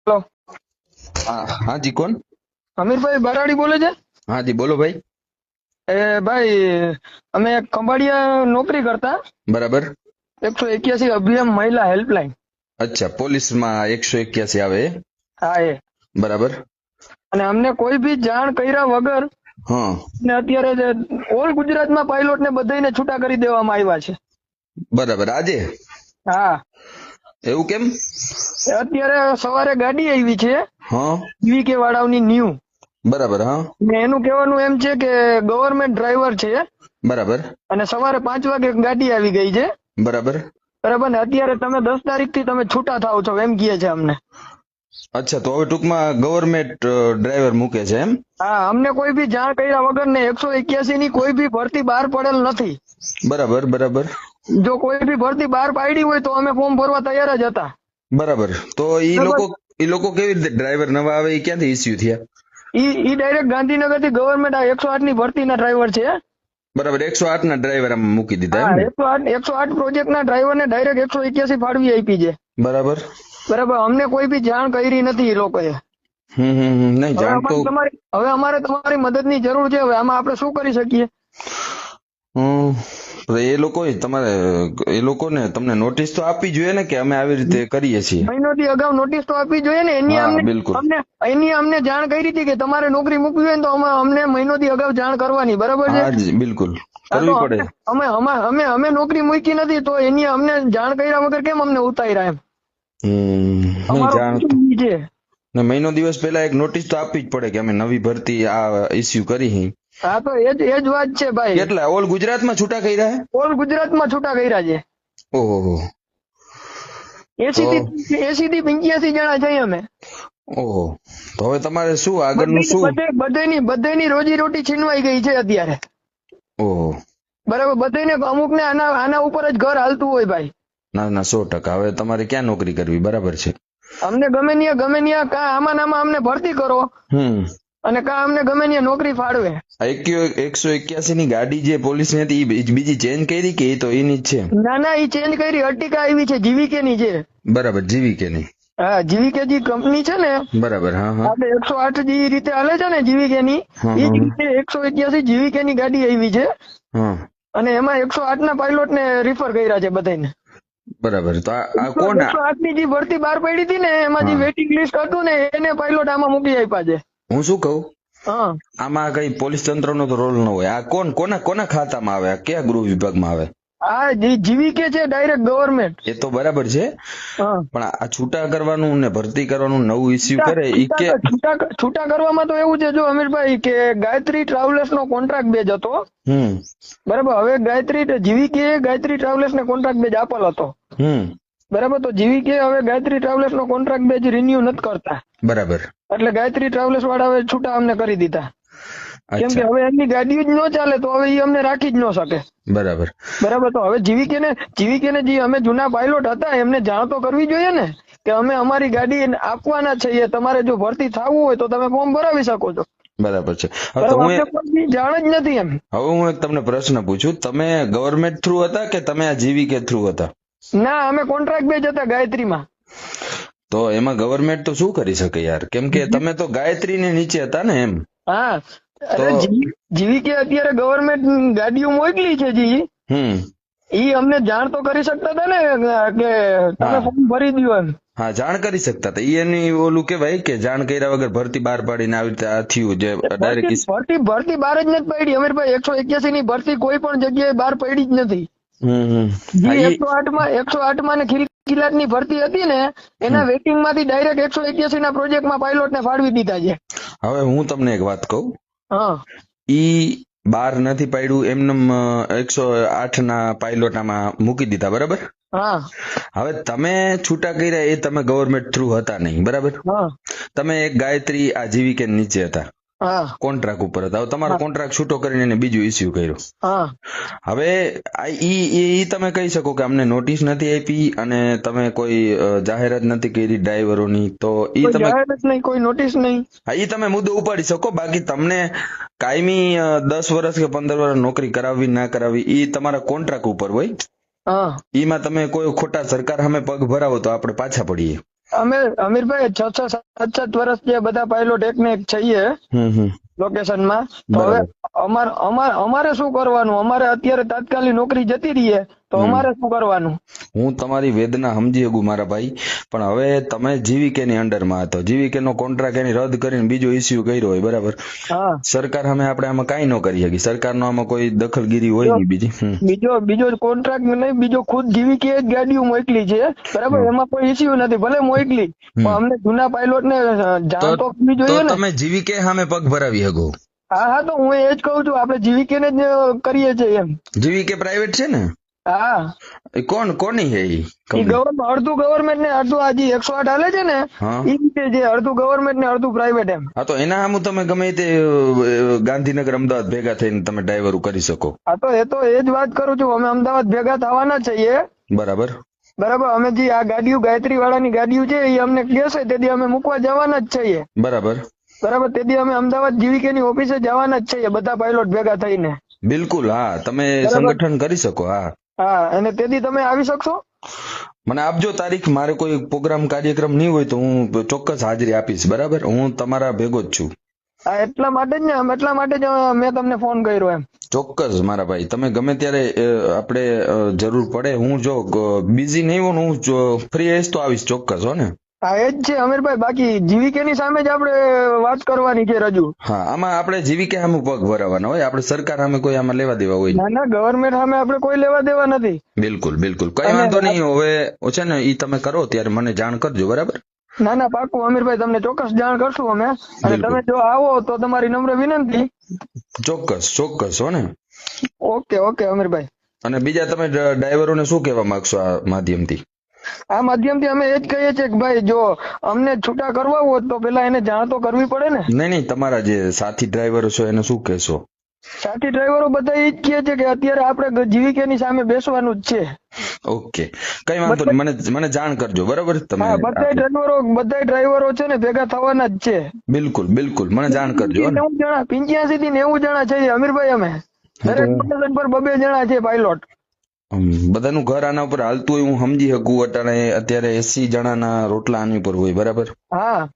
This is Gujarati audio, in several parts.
હેલો, हाँ जी, कौन? અમીરભાઈ બરાડી બોલે છે? हाँ जी, बोलो भाई। ભાઈ, અમે ખંભાળિયા નોકરી કરતા बराबर। 181 અભિયમ મહિલા હેલ્પલાઇન. अच्छा, પોલીસ માં 181 આવે એ? હા બરાબર। અને અમને કોઈ બી જાણ કર્યા વગર હા, ને અત્યારે ઓલ ગુજરાતમાં પાયલોટ ને બધાને છૂટા કરી દેવામાં આવ્યા છે. બરાબર। આજે હા, એવું કેમ? અત્યારે સવારે ગાડી આવી છે હા, જીવીકે વાળાની ન્યૂ, બરાબર। હા, ને એનું કહેવાનું એમ છે કે ગવર્મેન્ટ ડ્રાઈવર છે બરાબર અને સવારે 5 વાગે ગાડી આવી ગઈ છે. બરાબર। બરાબર ને અત્યારે તમે 10 તારીખથી તમે છૂટા થાવ છો એમ કહે છે અમને. અચ્છા, તો હવે ટૂંકમાં ગવર્મેન્ટ ડ્રાઈવર મૂકે છે એમ? હા, અમને કોઈ બી જાણ કર્યા વગર ને 181 ની કોઈ બી ભરતી બહાર પડેલ નથી. બરાબર બરાબર જો કોઈ બી ભરતી બહાર પાડી હોય તો અમે ફોર્મ ભરવા તૈયાર જ હતા. બરાબર। તો ઈ બરાબર. લોકો કેવી રીતે ડ્રાઈવર નવા આવે ઈ ક્યાંથી ઇસ્યુ થયા? ઈ ડાયરેક્ટ ગાંધીનગર થી ગવર્મેન્ટ આ 108 ની ભરતીના ડ્રાઈવર છે. બરાબર, 108 ના ડ્રાઈવર આમ મૂકી દીધા હા, એમ ને? 108 પ્રોજેક્ટ ના ડ્રાઈવર ને ડાયરેક્ટ 181 ફાળવી આપી છે. બરાબર। બરાબર, અમને કોઈ બી જાણ કરી નથી એ લોકોએ. નહીં જાણ તો હવે અમારે તમારી મદદની જરૂર છે. હવે આમાં આપણે શું કરી શકીએ? એ લોકોને તમને નોટિસ તો આપવી જોઈએ ને કે અમે આવી રીતે કરીએ છીએ? મહિનોથી અગાઉ નોટિસ તો આપવી જોઈએ ને. એની હા, બિલકુલ। અમને જાણ કરી હતી કે તમારે નોકરી મૂકવી હોય ને તો અમને મહિનોથી અગાઉ જાણ કરવાની. બરાબર છે? હા જી, બિલકુલ હા, તો કરવી પડે। અમે નોકરી મૂકી નથી તો એની અમને જાણ કર્યા વગર કેમ અમને ઉતાર્યા એમ? નહીં અમારો જાણ તો ઈ છે. ને મહિનો દિવસ પહેલા એક નોટિસ તો આપવી જ પડે કે અમે નવી ભરતી આ ઇસ્યુ કરી. હા, તો એ જ વાત છે ભાઈ. કેટલા ઓલ ગુજરાતમાં છૂટા કર્યા હે? ઓલ ગુજરાતમાં છૂટા કર્યા છે. ઓહો, 80 તો થી 85 જણા છીએ અમે. ઓહો, તો હવે તમારે શું આગળનું શું? બધાની રોજી રોટી છીનવાઈ ગઈ છે અત્યારે. ઓહો, બરાબર, બધાને અમુક ને આના ઉપર જ ઘર હાલતું હોય ભાઈ. ના ના, 100%। હવે તમારે ક્યાં નોકરી કરવી? બરાબર છે। અમને ગમે ત્યાં કા આમાં ને આમાં અમને ભરતી કરો અને કા અમને ગમે ત્યાં નોકરી ફાળવે. 181 ની ગાડી જે પોલીસ ની હતી ઈ બીજી ચેન્જ કરી કે ઈ તો એની જ છે? ના ના, ઈ ચેન્જ કરી. અર્ટિકા આવી છે, જીવીકે ની છે. બરાબર, જીવીકે ની? હા, જીવીકે જે કંપની છે ને, બરાબર। હા હા આપણે 108 જે રીતે હાલે છે ને જીવીકે ની, એ જ રીતે 181 જીવીકે ની ગાડી આવી છે હા, અને એમાં 108 ના પાયલોટ ને રિફર કર્યા છે બધાને. બરાબર। તો આ કોણ? 108 ની જે ભરતી બહાર પડી હતી ને, એમાં જે હા, વેટિંગ લિસ્ટ હતું ને, એને પાયલોટ આમાં મૂકી આપ્યા છે. હું શું કહું, હા, આમાં કઈ પોલીસ તંત્રનો તો રોલ ન હોય? આ કોના ખાતામાં આવે? આ કયા ગૃહ વિભાગમાં આવે? આ જીવીકે છે, ડાયરેક્ટ ગવર્મેન્ટ. એ તો બરાબર છે, હા, પણ આ છૂટા કરવાનું ને ભરતી કરવાનું નવું ઇસ્યુ કરે ઈ કે છૂટા કરવામાં તો એવું છે, જો અમીરભાઈ, કે ગાયત્રી ટ્રાવેલર્સ નો કોન્ટ્રાક્ટ બેઝ હતો. બરાબર, હવે જીવીકે ગાયત્રી ટ્રાવેલર્સ ને કોન્ટ્રાક્ટ બેઝ આપેલ હતો. બરાબર, તો જીવીકે હવે ગાયત્રી ટ્રાવેલર્સ નો કોન્ટ્રાક્ટ બેઝ રિન્યુ નથી કરતા. બરાબર, એટલે ગાયત્રી ટ્રાવેલર્સ વાળા હવે છૂટા અમને કરી દીધા. કેમ કે અચ્છા, હવે એમની ગાડીઓ જ ન ચાલે તો હવે એ અમને રાખી જ ન શકે. બરાબર બરાબર, તો હવે જીવીકે ને જે અમે જૂના પાયલોટ હતા એમને જાણ તો કરવી જોઈએ ને કે અમે અમારી ગાડી આપવાના છીએ, તમારે જો ભરતી થવું હોય તો તમે ફોર્મ ભરાવી શકો છો. બરાબર છે। હવે બરાબર, તો અમને કોઈ જાણ જ નથી એમ. હવે હું એક તમને પ્રશ્ન પૂછું, તમે ગવર્મેન્ટ થ્રુ હતા કે તમે આ જીવીકે થ્રુ હતા? ના, અમે કોન્ટ્રાક્ટ બેઝ હતા ગાયત્રીમાં. તો એમાં ગવર્મેન્ટ તો શું કરી શકે યાર? કેમ કે તમે તો ગાયત્રી ની નીચે હતા ને એમ? હા, તો જીવીકે અત્યારે ગવર્મેન્ટ ગાડીઓ મોકલી છે જી, ઈ અમને જાણ તો કરી શકતા હતા ને કે તમે ફોર્મ ભરી દો એમ. હા, જાણ કરી શકતા હતા. ઈ એની ઓલું કેવાય કે જાણ કર્યા વગર ભરતી બહાર પાડીને આવી રીતે આ થયું જે ડાયરેક્ટ ભરતી બહાર જ નથી પડી અમીરભાઈ. 181 ની ભરતી કોઈ પણ જગ્યાએ બહાર પડી જ નથી. જે 108 માં ને ખિલખિલાટ ની ભરતી હતી ને, એના વેટિંગ માંથી ડાયરેક્ટ 181 ના પ્રોજેક્ટ માં પાયલોટ ને ફાળવી દીધા છે. હવે હું તમને એક વાત કહું, હા, ઈ બહાર નથી પાડ્યું એમને 108 ના પાયલોટ આમાં મૂકી દીધા, બરાબર? હા, હવે તમે છૂટા કર્યા એ તમે ગવર્મેન્ટ થ્રુ હતા નહીં, બરાબર? હા, તમે એક ગાયત્રી આ જીવીકે નીચે હતા, હા, કોન્ટ્રાક્ટ ઉપર હતા. હવે તમારો કોન્ટ્રાક્ટ છૂટો કરીને એને બીજું ઇસ્યુ કર્યું. હા, હવે ઈ તમે કહી શકો કે અમને નોટિસ નથી આપી અને તમે કોઈ જાહેરાત નથી કરી ડ્રાઈવરોની, તો ઈ તમે જાહેરાત નહીં, કોઈ નોટિસ નહીં. હા, ઈ તમે મુદ્દો ઉપાડી શકો. બાકી તમને કાયમી 10 વર્ષ કે 15 વર્ષ નોકરી કરાવવી ના કરાવવી ઈ તમારા કોન્ટ્રાક્ટ ઉપર હોય. હા, ઈમાં તમે કોઈ ખોટા સરકાર સામે પગ ભરાવો તો આપણે પાછા પડીએ. અમીરભાઈ 6-7 વર્ષ જે બધા પાયલોટ એક ને એક છીએ લોકેશનમાં, તો હવે અમારે શું કરવાનું? અમારે અત્યારે તાત્કાલિક નોકરી જતી રહીએ તો અમારે શું કરવાનું? હું તમારી વેદના સમજી શકું મારા ભાઈ, પણ હવે તમે જીવીકે ની અંડરમાં હતો, જીવીકે નો કોન્ટ્રાક્ટ એની રદ કરીને બીજો ઇસ્યુ કર્યો હોય, બરાબર? સરકાર સામે આપણે આમાં કઈ ન કરી શકીએ, સરકારનો આમાં કોઈ દખલગીરી હોય નહીં બીજી. બીજો કોન્ટ્રાક્ટ નહીં, બીજો ખુદ જીવીકે જ ગાડીઓ મોકલી છે, બરાબર? એમાં કોઈ ઇસ્યુ નથી, ભલે મોકલી, પણ અમને જૂના પાયલોટ ને જાણ તો કરવી જોઈએ ને. તમે જીવીકે સામે પગ ભરાવી શકો. હા, તો હું એ જ કઉ છું, આપણે જીવીકે ને જ કરીએ છીએ એમ. જીવીકે પ્રાઇવેટ છે ને? હા. કોની છે ઈ? અડધું ગવર્મેન્ટ ને અડધું આ જે 108 હાલે છે ને એ રીતે, જે અડધું ગવર્મેન્ટ ને અડધું પ્રાઇવેટ એમ. હા, તો એના સામું તમે ગમે તે ગાંધીનગર અમદાવાદ ભેગા થઈને તમે ડ્રાઈવરો કરી શકો. હા, તો એ જ વાત કરું છું, અમે અમદાવાદ ભેગા થવાના છીએ, બરાબર? અમે જે આ ગાડીઓ ગાયત્રી વાળાની ગાડીઓ છે એ અમને કહેશે તેથી અમે મૂકવા જવાના જ છીએ, બરાબર? તેથી અમે અમદાવાદ જીવીકે ની ઓફિસે જવાના જ છીએ બધા પાયલોટ ભેગા થઈને. બિલકુલ, હા, તમે સંગઠન કરી શકો. હા, અને તેથી તમે આવી શકશો? મને આપજો તારીખ, મારે કોઈ પ્રોગ્રામ કાર્યક્રમ નહીં હોય તો હું ચોક્કસ હાજરી આપીશ, બરાબર? હું તમારા ભેગો જ છું. હા, એટલા માટે જ મેં તમને ફોન કર્યો એમ. ચોક્કસ મારા ભાઈ, તમે ગમે ત્યારે આપણે જરૂર પડે, હું જો બિઝી નહીં હોઉં, હું ફ્રી આવીશ તો આવીશ ચોક્કસ, હો ને? હા, એ જ છે અમીરભાઈ, બાકી જીવીકે ની સામે જ આપણે વાત કરવાની છે રજૂ. હા, આમાં આપણે જીવીકે સામે પગ ભરાવાના હોય, આપણે સરકાર સામે કોઈ આમાં લેવા દેવા હોય? ના, ગવર્મેન્ટ સામે આપણે કોઈ લેવા દેવા નથી. બિલકુલ, કઈ વાંધો નહીં. હવે છે ને ઈ તમે કરો ત્યારે મને જાણ કરજો, બરાબર? ના, પાકું અમીરભાઈ, તમને ચોક્કસ જાણ કરશું અમે. અને તમે જો આવો તો તમારી નમ્ર વિનંતી. ચોક્કસ, હો ને? ઓકે અમીરભાઈ. અને બીજા તમે ડ્રાઈવરોને શું કહેવા માંગશો આ માધ્યમથી? આ માધ્યમથી અમે એ જ કહીએ છીએ કે ભાઈ, જો અમને છૂટા કરવા હોત તો પેલા એને જાણ તો કરવી પડે ને. નહીં, તમારા જે સાથી ડ્રાઈવરો છો એને શું કહેશો? સાથી ડ્રાઈવરો બધા એ જ કહે છે કે અત્યારે આપણે જીવીકે ની સામે બેસવાનું જ છે. ઓકે, કઈ વાંધો નહીં, મને જાણ કરજો, બરાબર? તમે બધા ડ્રાઈવરો છે ને ભેગા થવાના જ છે. બિલકુલ, મને જાણ કરજો. 85 થી 90 જણા છે અમીરભાઈ, અમે દરેક સ્ટેશન પર 2 જણા છે પાયલોટ. બધાનું ઘર આના ઉપર હાલતું હોય, હું સમજી શકું. અત્યારે 80 જણાના રોટલા આની ઉપર હોય, બરાબર? હા,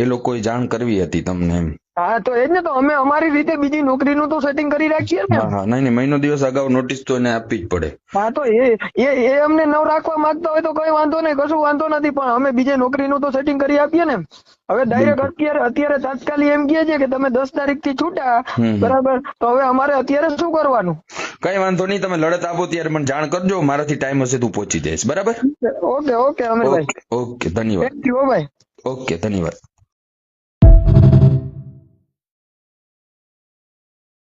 એ લોકો જાણ કરવી હતી તમને એમ. હા, તો એ જ ને, તો અમે અમારી રીતે બીજી નોકરીનું તો સેટિંગ કરી રાખીએ ને. હા, નહીં, મહિનો દિવસ અગાઉ નોટિસ તો એને આપવી જ પડે. હા, તો એ અમને ન રાખવા માંગતા હોય તો કઈ વાંધો નહીં, કશું વાંધો નથી, પણ અમે બીજે નોકરીનું તો સેટિંગ કરી આપીએ ને. હવે ડાયરેક્ટ અત્યારે તાત્કાલિક એમ કહે છે કે તમે 10 તારીખ થી છૂટા, બરાબર? તો હવે અમારે અત્યારે શું કરવાનું? કઈ વાંધો નહીં, તમે લડત આપો ત્યારે મને જાણ કરજો, મારાથી ટાઈમ હશે તું પહોંચી જઈશ, બરાબર? ઓકે અમીરભાઈ. ઓકે, ધન્યવાદ. થેન્ક યુ ભાઈ. ઓકે, ધન્યવાદ.